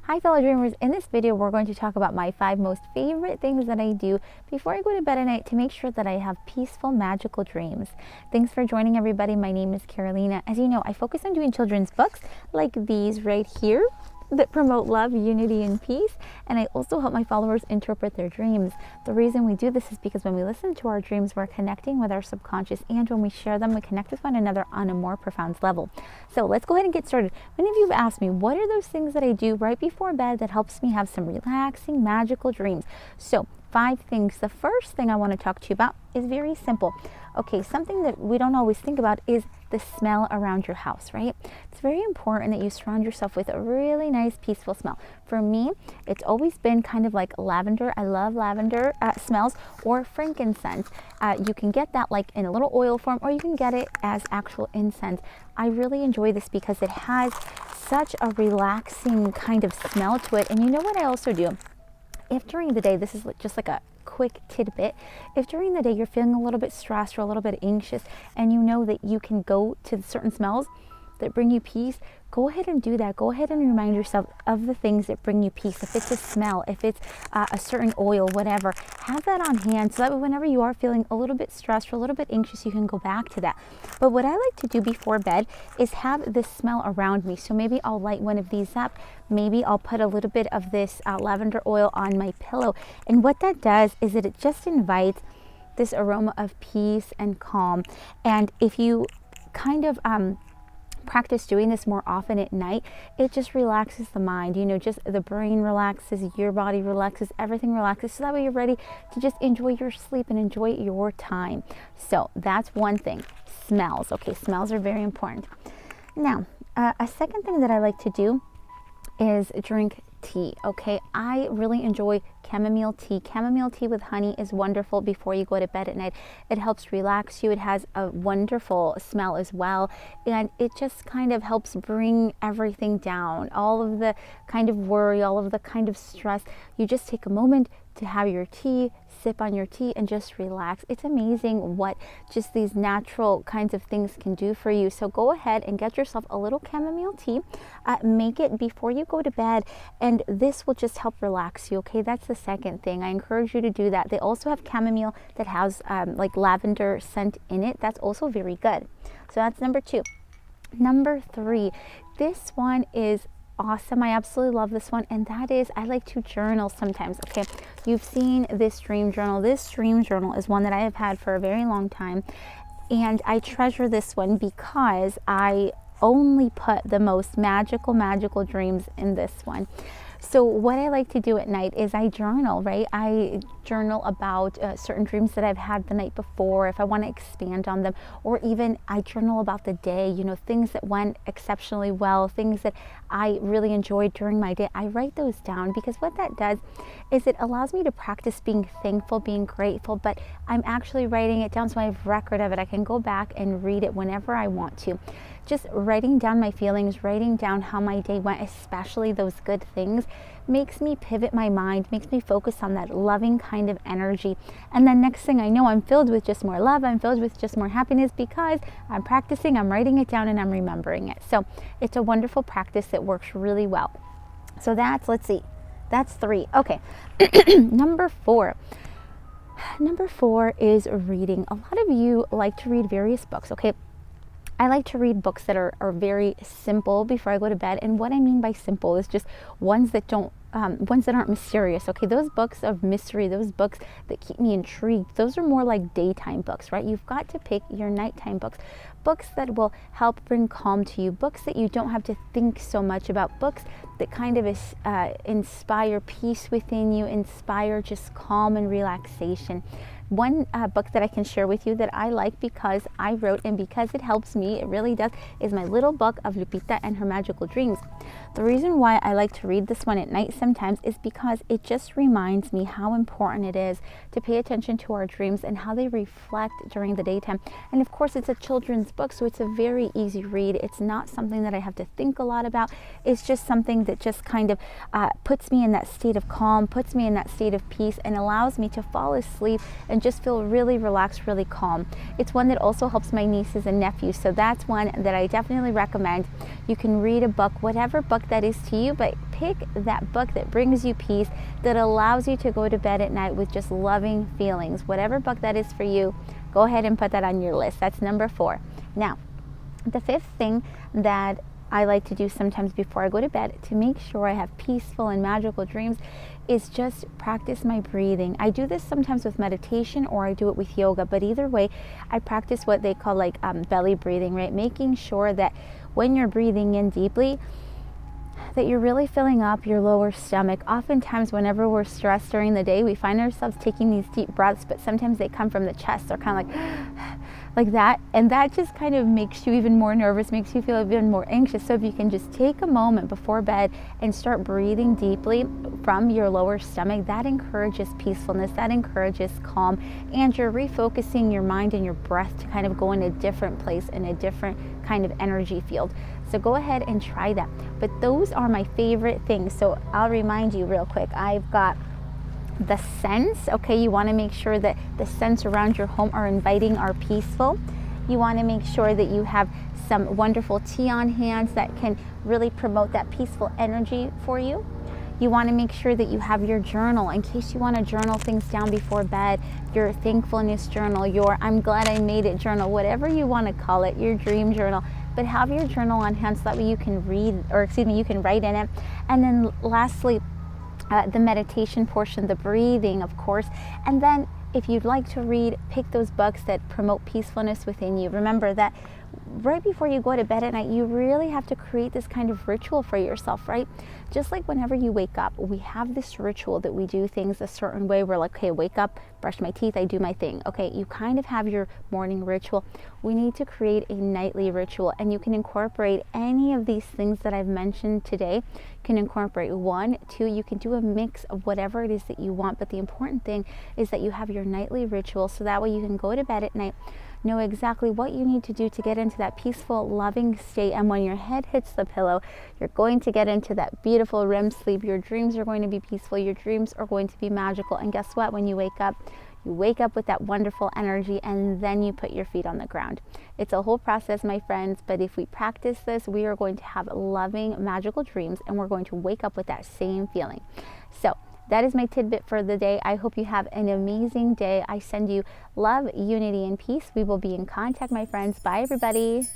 Hi fellow dreamers, in this video we're going to talk about my 5 most favorite things that I do before I go to bed at night to make sure that I have peaceful, magical dreams. Thanks for joining everybody. My name is Carolina. As you know, I focus on doing children's books like these right here that promote love, unity, and peace, and I also help my followers interpret their dreams. The reason we do this is because when we listen to our dreams, we're connecting with our subconscious, and when we share them, we connect with one another on a more profound level. So let's go ahead and get started. Many of you have asked me, what are those things that I do right before bed that helps me have some relaxing, magical dreams? So 5 things. The first thing I want to talk to you about is very simple. Okay, something that we don't always think about is the smell around your house, right? It's very important that you surround yourself with a really nice, peaceful smell. For me, it's always been kind of like lavender. I love lavender smells, or frankincense. You can get that like in a little oil form, or you can get it as actual incense. I really enjoy this because it has such a relaxing kind of smell to it. And you know what I also do? If during the day, this is just like a quick tidbit, if during the day you're feeling a little bit stressed or a little bit anxious and you know that you can go to certain smells that bring you peace, go ahead and do that. Go ahead and remind yourself of the things that bring you peace. If it's a smell, if it's a certain oil, whatever, have that on hand so that whenever you are feeling a little bit stressed or a little bit anxious, you can go back to that. But what I like to do before bed is have this smell around me. So maybe I'll light one of these up. Maybe I'll put a little bit of this lavender oil on my pillow. And what that does is that it just invites this aroma of peace and calm. And if you kind of practice doing this more often at night, it just relaxes the mind. You know, just the brain relaxes, your body relaxes, everything relaxes, so that way you're ready to just enjoy your sleep and enjoy your time. So that's one thing. Smells. Okay, smells are very important. Now, a second thing that I like to do is drink tea. Okay, I really enjoy chamomile tea. Chamomile tea with honey is wonderful before you go to bed at night. It helps relax you. It has a wonderful smell as well, and it just kind of helps bring everything down, all of the kind of worry, all of the kind of stress. You just take a moment to have your tea, sip on your tea, and just relax. It's amazing what just these natural kinds of things can do for you. So go ahead and get yourself a little chamomile tea. Make it before you go to bed, and this will just help relax you. Okay, that's the second thing. I encourage you to do that. They also have chamomile that has like lavender scent in it. That's also very good. So that's number 2. Number 3, this one is awesome. I absolutely love this one, and that is I like to journal sometimes. Okay, you've seen this dream journal. This dream journal is one that I have had for a very long time, and I treasure this one because I only put the most magical dreams in this one. So what I like to do at night is I journal, right? I journal about certain dreams that I've had the night before, if I want to expand on them, or even I journal about the day, you know, things that went exceptionally well, things that I really enjoyed during my day. I write those down because what that does is it allows me to practice being thankful, being grateful, but I'm actually writing it down so I have record of it. I can go back and read it whenever I want to. Just writing down my feelings, writing down how my day went, especially those good things, makes me pivot my mind, makes me focus on that loving kind of energy. And then next thing I know, I'm filled with just more love, I'm filled with just more happiness because I'm practicing, I'm writing it down, and I'm remembering it. So it's a wonderful practice that works really well. So that's, let's see, that's 3. Okay, number 4. Number 4 is reading. A lot of you like to read various books, okay? I like to read books that are very simple before I go to bed. And what I mean by simple is just ones that aren't mysterious. Okay, those books of mystery, those books that keep me intrigued, those are more like daytime books, right? You've got to pick your nighttime books. Books that will help bring calm to you, books that you don't have to think so much about, books that kind of inspire peace within you, inspire just calm and relaxation. One book that I can share with you that I like because I wrote and because it helps me, it really does, is my little book of Lupita and her magical dreams. The reason why I like to read this one at night sometimes is because it just reminds me how important it is to pay attention to our dreams and how they reflect during the daytime. And of course, it's a children's book, so it's a very easy read. It's not something that I have to think a lot about. It's just something that just kind of puts me in that state of calm, puts me in that state of peace, and allows me to fall asleep and just feel really relaxed, really calm. It's one that also helps my nieces and nephews, so that's one that I definitely recommend. You can read a book, whatever book book that is to you, but pick that book that brings you peace, that allows you to go to bed at night with just loving feelings. Whatever book that is for you, go ahead and put that on your list. That's number 4. Now, the 5th thing that I like to do sometimes before I go to bed to make sure I have peaceful and magical dreams is just practice my breathing. I do this sometimes with meditation, or I do it with yoga, but either way, I practice what they call like belly breathing, right? Making sure that when you're breathing in deeply, that you're really filling up your lower stomach. Oftentimes, whenever we're stressed during the day, we find ourselves taking these deep breaths, but sometimes they come from the chest. They're kind of like that, and that just kind of makes you even more nervous, makes you feel even more anxious. So if you can just take a moment before bed and start breathing deeply from your lower stomach, that encourages peacefulness, that encourages calm, and you're refocusing your mind and your breath to kind of go in a different place, in a different kind of energy field. So go ahead and try that. But those are my favorite things. So I'll remind you real quick, I've got the scents. Okay, you want to make sure that the scents around your home are inviting, are peaceful. You want to make sure that you have some wonderful tea on hand that can really promote that peaceful energy for you. You want to make sure that you have your journal in case you want to journal things down before bed, your thankfulness journal, your I'm glad I made it journal, whatever you want to call it, your dream journal. But have your journal on hand so that way you can read, or excuse me, you can write in it. And then lastly, the meditation portion, the breathing, of course. And then if you'd like to read, pick those books that promote peacefulness within you. Remember that right before you go to bed at night, you really have to create this kind of ritual for yourself, right? Just like whenever you wake up, we have this ritual that we do things a certain way. We're like, okay, wake up, brush my teeth, I do my thing. Okay, you kind of have your morning ritual. We need to create a nightly ritual, and you can incorporate any of these things that I've mentioned today. You can incorporate 1, 2, you can do a mix of whatever it is that you want, but the important thing is that you have your nightly ritual, so that way you can go to bed at night, know exactly what you need to do to get into that peaceful, loving state. And when your head hits the pillow, you're going to get into that beautiful REM sleep. Your dreams are going to be peaceful. Your dreams are going to be magical. And guess what? When you wake up with that wonderful energy, and then you put your feet on the ground. It's a whole process, my friends, but if we practice this, we are going to have loving, magical dreams, and we're going to wake up with that same feeling. So that is my tidbit for the day. I hope you have an amazing day. I send you love, unity, and peace. We will be in contact, my friends. Bye, everybody.